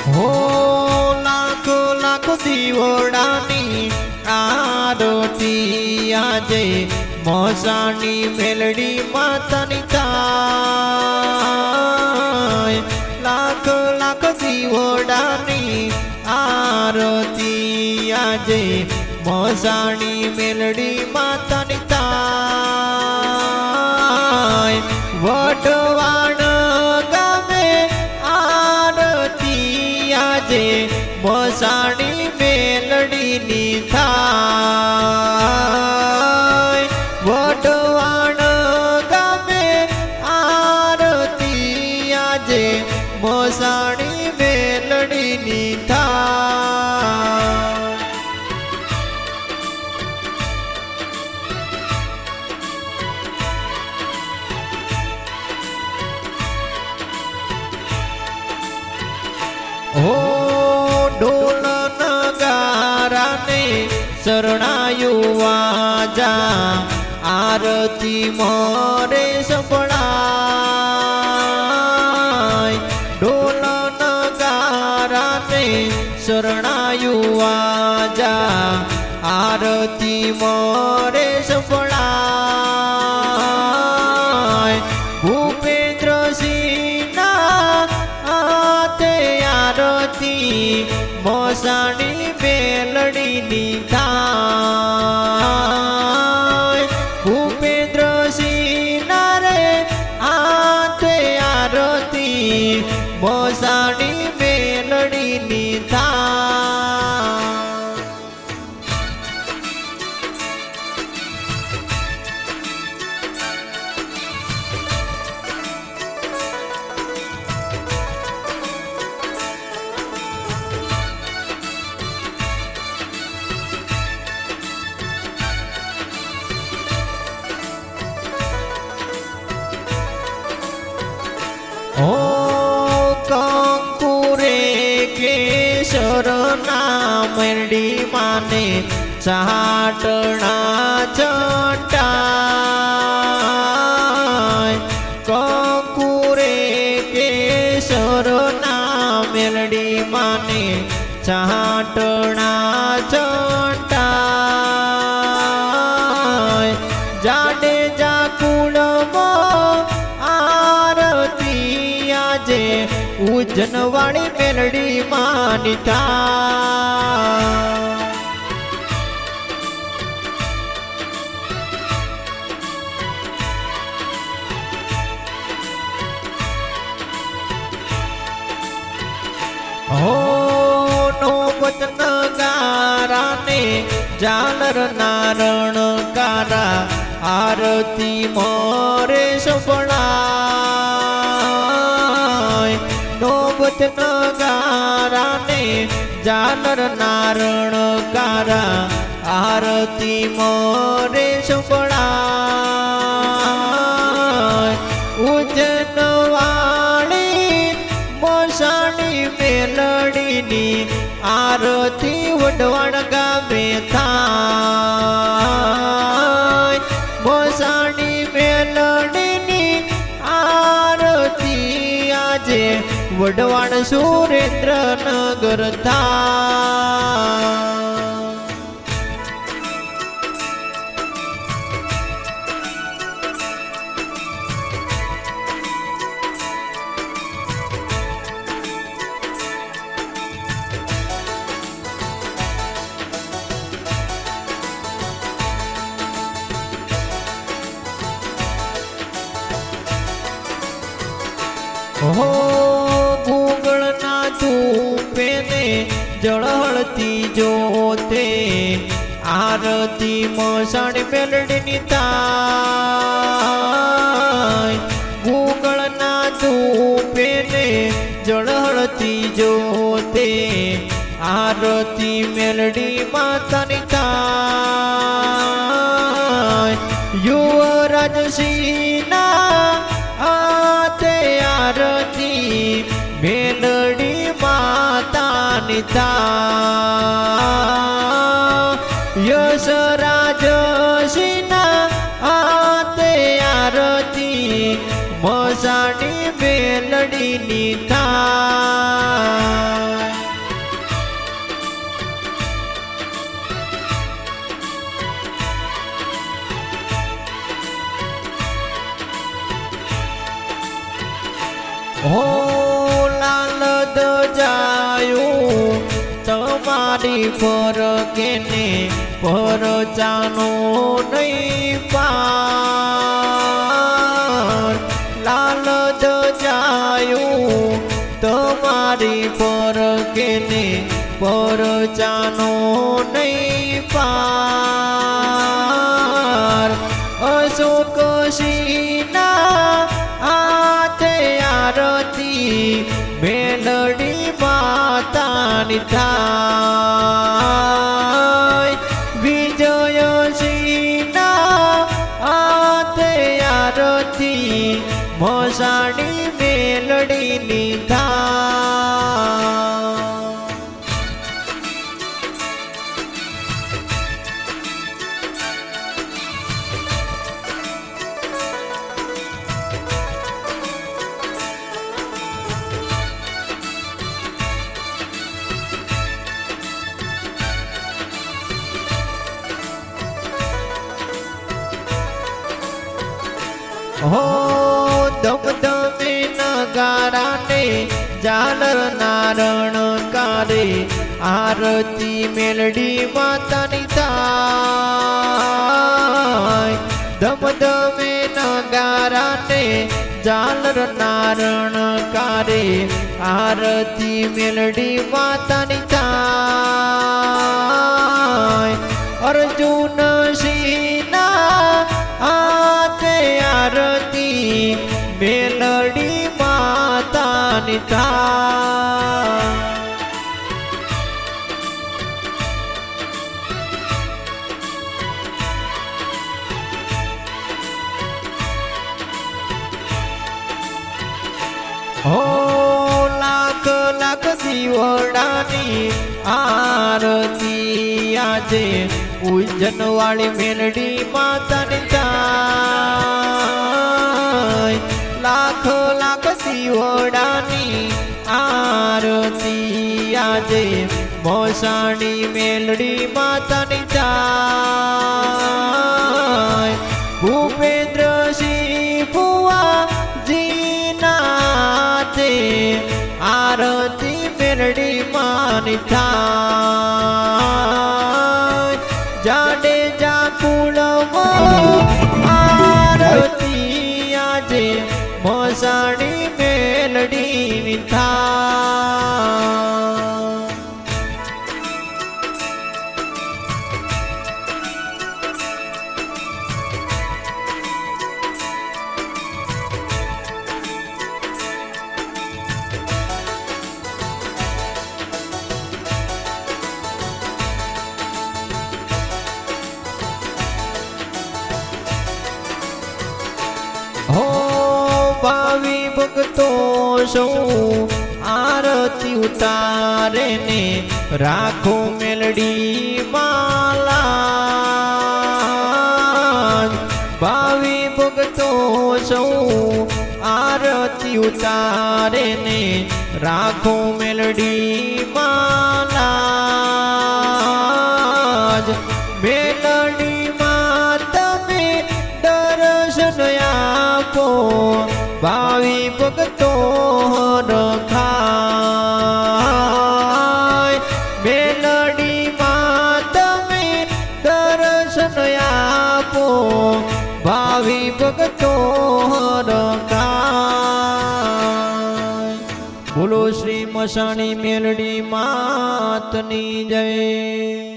હો લાખો લાખો દીવડાની આરતી આજે મોસાની મેલડી માતાની થાય લાખ લાખ દીવડાની આરતી આજે મોસાની મેલડી માતાની થાય વટવાણ ગામે આરતી આજે મોસાણી મેલડીની થાય વટવાણ ગામે આરતી આજે મોસાણી મેલડીની થાય હો ઢોલ નગારાને શરણાયું વાજા આરતી મોરે સંભળાય ઢોલ નગારાને શરણાયું વાજા આરતી મોરે સંભળાય ભૂપેન્દ્રસિંહના હાથે આરતી મોસાણી મેલડીની થાય ભૂપેન્દ્રસિંહના રે હાથે આરતી મોસાણી મેલડીની થાય ઓ કંકુરે કેસરના મેરડી માને ચાટણા ચટાય કંકુરે કેસરના મેરડી માને ચાટણા ચટાય જાડેજા કુળમાં આજે ઉજનવાળી મેલડી માની થાય હો નોબત નગારાને ઝાલર નારણકારા આરતી મોરે સંભળાય નોબત નગારાને ઝાલર નારણકારા આરતી મોરે સંભળાય ઉજનવાળી મોસાણી મેલડીની આરતી વઢવાણ ગામે થાય મોસાણી મેલડીની આરતી આજે વઢવાણ સુરેન્દ્રનગર થાય હો ગુગળના ધૂપેને જળહળતી જોતે આરતી મોસાણી મેલડીની થાય ગુગળના ધૂપેને જળહળતી જોતે આરતી મેલડી માતાની થાય યુવરાજસિંહના હાથે આરતી મેલડી માતાની થાય યશરાજ સિંહના હાથે આરતી મોસાણી મેલડીની થાય હો લાલ દજાયું તમારી પર કેને પર જાનો નહીં પાર લાલ દજાયું તમારી પર કેને પર જાનો નહીં પાર અશોક સિંહના હાથે આરતી મેલડી માતાની થાય વિજય સિંહના હાથે આરતી મોસાણી મેલડીની થાય હો દમદમે નગારાને ઝાલર નારણકારે આરતી મેલડી માતાની થાય દમદમે નગારાને ઝાલર નારણકારે આરતી મેલડી માતાની થાય અર્જુન સિંહના હાથે આરતી મેલડી માતાની થાય હો લાખ લાખ દીવડાની આરતી આજે ઉજ્જન વાળી મેલડી માતાની થાય લાખ લાખ દીવડાની આરતી આજે મોસાણી મેલડી માતાની થાય ભૂપેન્દ્રસિંહ ભુવા જીનાથે આરતી મેલડી માની થાય જાડેજા કુળમાં આરતી આજે મોસાણી મેલડીની થાય હો ભાવિ ભક્તો સૌ આરતી ઉતારે ને રાખો મેલડી માલા ભાવિ ભક્તો સૌ આરતી ઉતારે ને રાખો મેલડી માલા મેલડી માં તમે દર્શન આપો ભાવિ ભક્તો રખાય મેલડી માં તમે દર્શન આપો ભાવિ ભક્તો રખાય બોલો શ્રી મસાણી મેલડી માતની જય।